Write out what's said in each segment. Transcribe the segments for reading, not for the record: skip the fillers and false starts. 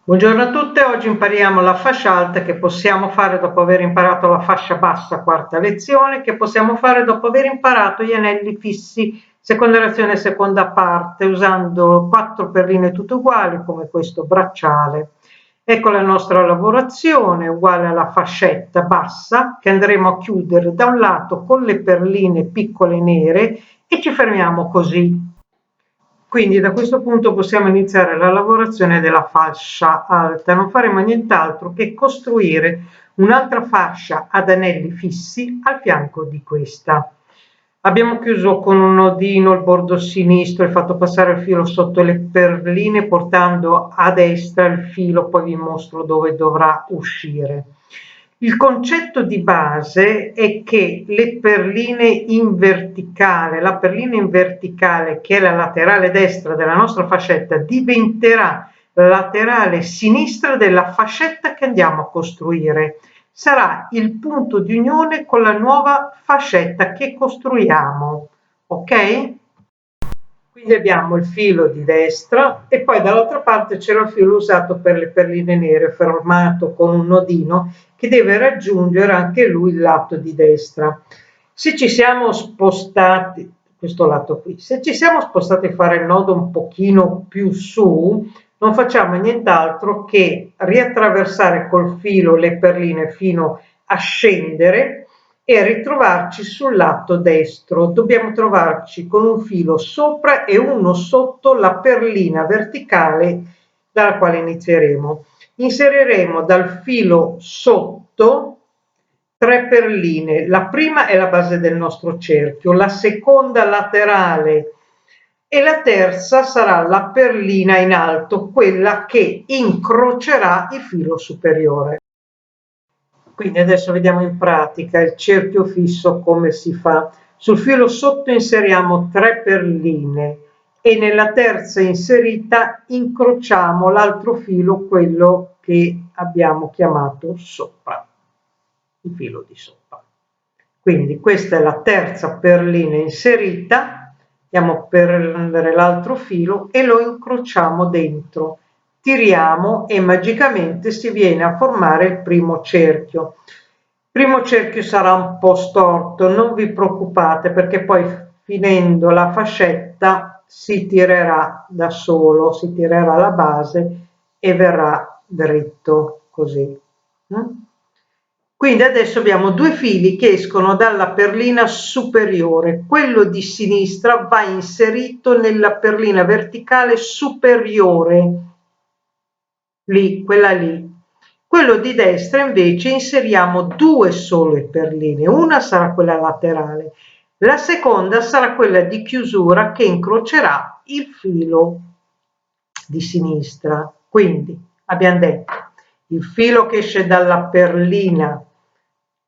Buongiorno a tutte, oggi impariamo la fascia alta che possiamo fare dopo aver imparato la fascia bassa, quarta lezione, che possiamo fare dopo aver imparato gli anelli fissi, seconda lezione e seconda parte, usando 4 perline tutte uguali come questo bracciale. Ecco la nostra lavorazione, uguale alla fascetta bassa, che andremo a chiudere da un lato con le perline piccole nere e ci fermiamo così. Quindi da questo punto possiamo iniziare la lavorazione della fascia alta. Non faremo nient'altro che costruire un'altra fascia ad anelli fissi al fianco di questa. Abbiamo chiuso con un nodino il bordo sinistro e fatto passare il filo sotto le perline portando a destra il filo, poi vi mostro dove dovrà uscire. Il concetto di base è che le perline in verticale, la perlina in verticale che è la laterale destra della nostra fascetta diventerà laterale sinistra della fascetta che andiamo a costruire. Sarà il punto di unione con la nuova fascetta che costruiamo, ok? Quindi abbiamo il filo di destra e poi dall'altra parte c'era il filo usato per le perline nere formato con un nodino che deve raggiungere anche lui il lato di destra. Se ci siamo spostati, questo lato qui, se ci siamo spostati a fare il nodo un pochino più su, non facciamo nient'altro che riattraversare col filo le perline fino a scendere e ritrovarci sul lato destro. Dobbiamo trovarci con un filo sopra e uno sotto la perlina verticale dalla quale inizieremo. Inseriremo dal filo sotto 3 perline. La prima è la base del nostro cerchio, la seconda laterale e la terza sarà la perlina in alto, quella che incrocerà il filo superiore. Quindi adesso vediamo in pratica il cerchio fisso come si fa. Sul filo sotto inseriamo 3 perline e nella terza inserita incrociamo l'altro filo, quello che abbiamo chiamato sopra, il filo di sopra. Quindi questa è la terza perlina inserita, andiamo a prendere l'altro filo e lo incrociamo dentro. Tiriamo e magicamente si viene a formare il primo cerchio. Il primo cerchio sarà un po' storto, non vi preoccupate perché poi finendo la fascetta si tirerà da solo, si tirerà la base e verrà dritto così. Quindi adesso abbiamo 2 fili che escono dalla perlina superiore, quello di sinistra va inserito nella perlina verticale superiore, lì, quella lì. Quello di destra invece inseriamo 2 sole perline, una sarà quella laterale, la seconda sarà quella di chiusura che incrocerà il filo di sinistra. Quindi abbiamo detto il filo che esce dalla perlina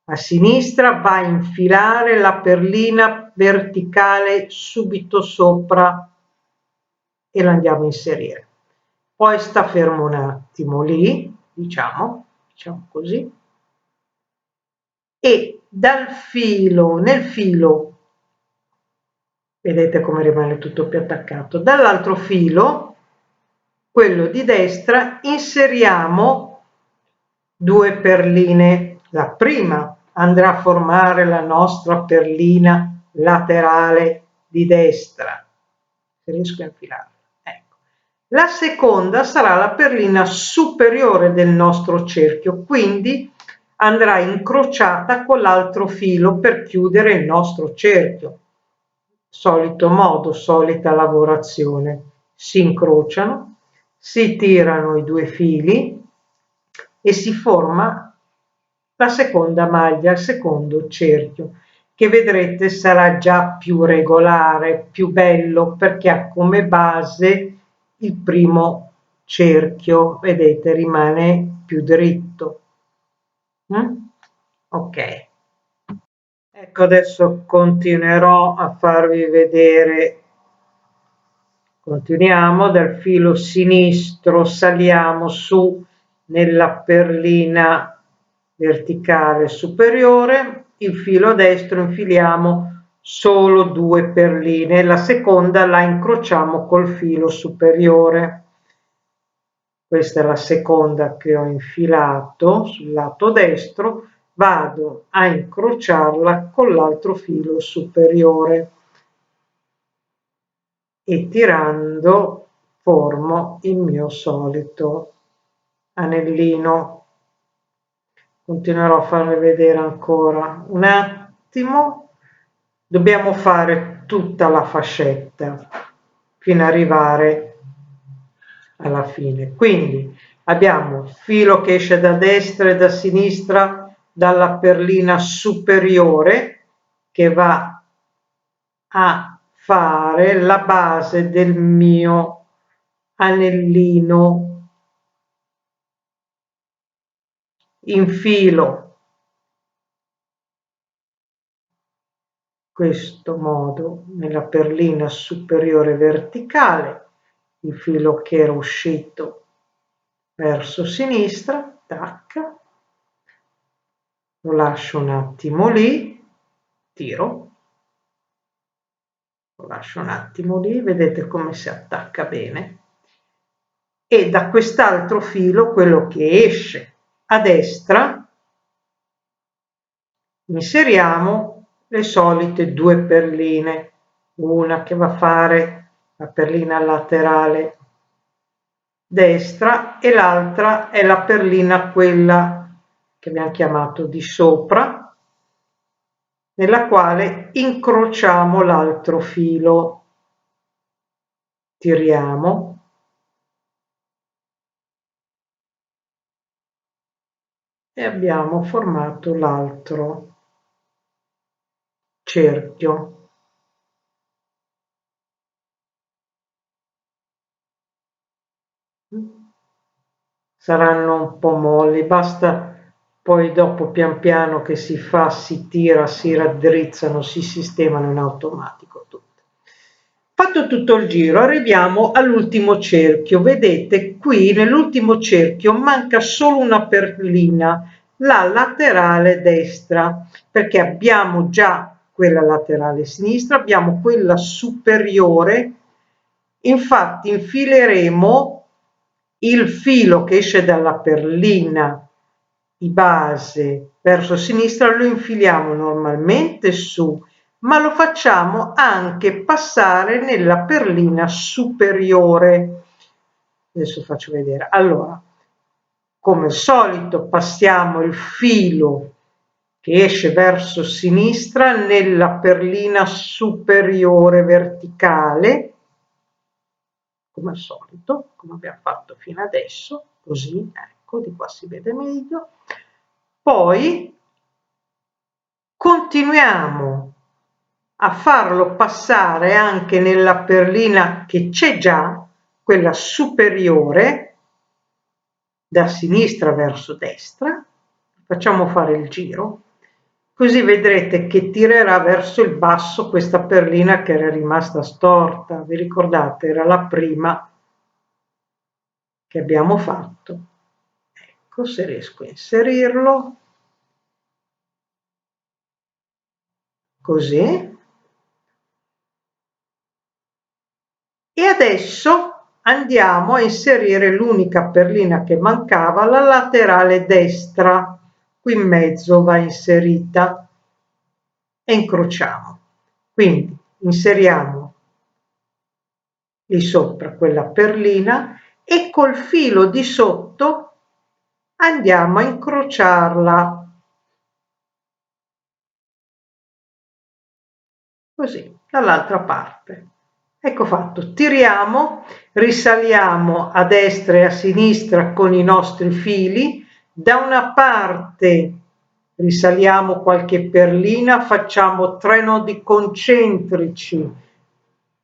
a sinistra va a infilare la perlina verticale subito sopra e la andiamo a inserire. Poi sta fermo un attimo lì, diciamo così, e dal filo, nel filo, vedete come rimane tutto più attaccato, dall'altro filo, quello di destra, inseriamo 2 perline. La prima andrà a formare la nostra perlina laterale di destra, se riesco a infilarla. Ecco. La seconda sarà la perlina superiore del nostro cerchio, quindi andrà incrociata con l'altro filo per chiudere il nostro cerchio. Solito modo, solita lavorazione. Si incrociano, si tirano i 2 fili e si forma la seconda maglia, il secondo cerchio, che vedrete sarà già più regolare, più bello, perché ha come base il primo cerchio, vedete, rimane più dritto. Ok. Ecco, adesso continuerò a farvi vedere. Continuiamo dal filo sinistro, saliamo su nella perlina verticale superiore, il filo destro infiliamo solo 2 perline, la seconda la incrociamo col filo superiore. questa è la seconda che ho infilato sul lato destro, vado a incrociarla con l'altro filo superiore e tirando formo il mio solito anellino. Continuerò a farvi vedere ancora un attimo. Dobbiamo fare tutta la fascetta fino ad arrivare alla fine. Quindi abbiamo il filo che esce da destra e da sinistra dalla perlina superiore che va a fare la base del mio anellino. Infilo questo modo nella perlina superiore verticale, il filo che era uscito verso sinistra, tac, lo lascio un attimo lì, tiro, lo lascio un attimo lì, vedete come si attacca bene, e da quest'altro filo, quello che esce a destra, inseriamo le solite 2 perline, una che va a fare la perlina laterale destra e l'altra è la perlina quella che abbiamo chiamato di sopra, nella quale incrociamo l'altro filo, tiriamo e abbiamo formato l'altro cerchio. Saranno un po' molli, basta poi dopo pian piano che si fa, si tira, si raddrizzano, si sistemano in automatico tutto. Fatto tutto il giro arriviamo all'ultimo cerchio, vedete qui nell'ultimo cerchio manca solo una perlina, la laterale destra, perché abbiamo già quella laterale sinistra, abbiamo quella superiore, infatti infileremo il filo che esce dalla perlina di base verso sinistra, lo infiliamo normalmente su, ma lo facciamo anche passare nella perlina superiore. Adesso faccio vedere. Allora, come al solito passiamo il filo che esce verso sinistra nella perlina superiore verticale, come al solito, come abbiamo fatto fino adesso, così, ecco, di qua si vede meglio. Poi continuiamo a farlo passare anche nella perlina che c'è già, quella superiore, da sinistra verso destra, facciamo fare il giro, così vedrete che tirerà verso il basso questa perlina che era rimasta storta, vi ricordate, era la prima che abbiamo fatto. Ecco, se riesco a inserirlo, così. E adesso andiamo a inserire l'unica perlina che mancava, la laterale destra, qui in mezzo va inserita e incrociamo. Quindi inseriamo lì sopra quella perlina e col filo di sotto andiamo a incrociarla così dall'altra parte. Ecco fatto, tiriamo, risaliamo a destra e a sinistra con i nostri fili, da una parte risaliamo qualche perlina, facciamo 3 nodi concentrici,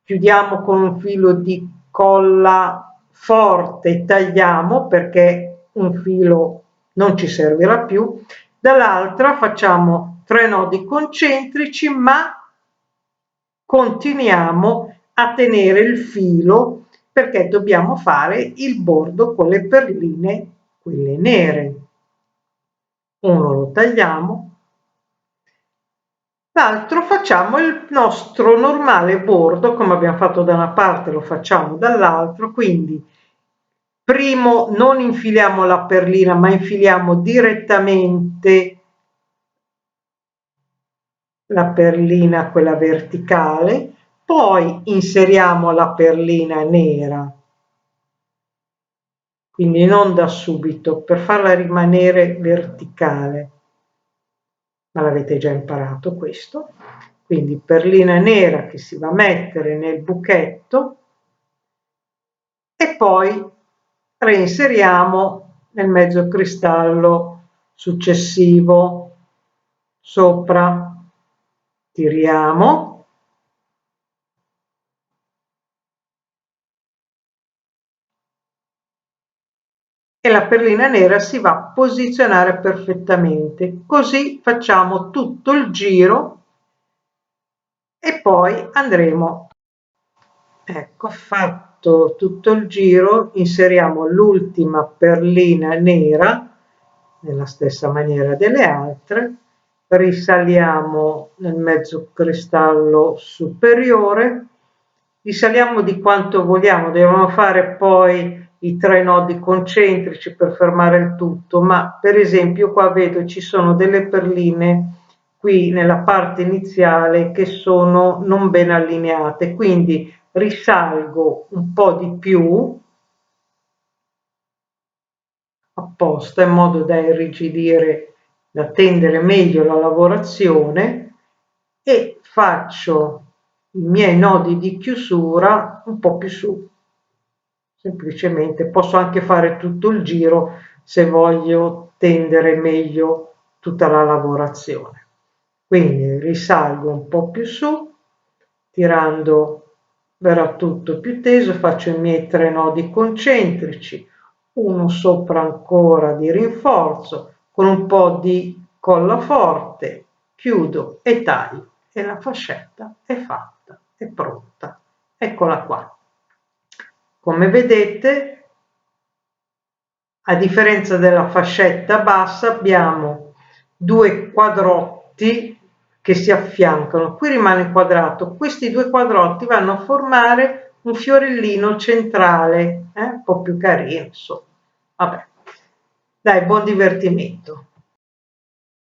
chiudiamo con un filo di colla forte, tagliamo perché un filo non ci servirà più, dall'altra facciamo 3 nodi concentrici ma continuiamo a tenere il filo perché dobbiamo fare il bordo con le perline, quelle nere. Uno lo tagliamo, l'altro facciamo il nostro normale bordo, come abbiamo fatto da una parte lo facciamo dall'altro, quindi primo non infiliamo la perlina, ma infiliamo direttamente la perlina, quella verticale, poi inseriamo la perlina nera, quindi non da subito, per farla rimanere verticale, ma l'avete già imparato questo. Quindi perlina nera che si va a mettere nel buchetto e poi reinseriamo nel mezzo cristallo successivo sopra, tiriamo e la perlina nera si va a posizionare perfettamente. Così facciamo tutto il giro e poi andremo, ecco, fatto tutto il giro, inseriamo l'ultima perlina nera nella stessa maniera delle altre, risaliamo nel mezzo cristallo superiore, risaliamo di quanto vogliamo, dobbiamo fare poi i 3 nodi concentrici per fermare il tutto, ma per esempio qua vedo ci sono delle perline qui nella parte iniziale che sono non ben allineate, quindi risalgo un po' di più apposta in modo da irrigidire, da tendere meglio la lavorazione e faccio i miei nodi di chiusura un po' più su. Semplicemente posso anche fare tutto il giro se voglio tendere meglio tutta la lavorazione. Quindi risalgo un po' più su, tirando verrà tutto più teso, faccio i miei 3 nodi concentrici, uno sopra ancora di rinforzo, con un po' di colla forte, chiudo e taglio e la fascetta è fatta, è pronta. Eccola qua. Come vedete, a differenza della fascetta bassa, abbiamo 2 quadrotti che si affiancano. Qui rimane inquadrato. Questi 2 quadrotti vanno a formare un fiorellino centrale, un po' più carino, insomma. Vabbè. Dai, buon divertimento.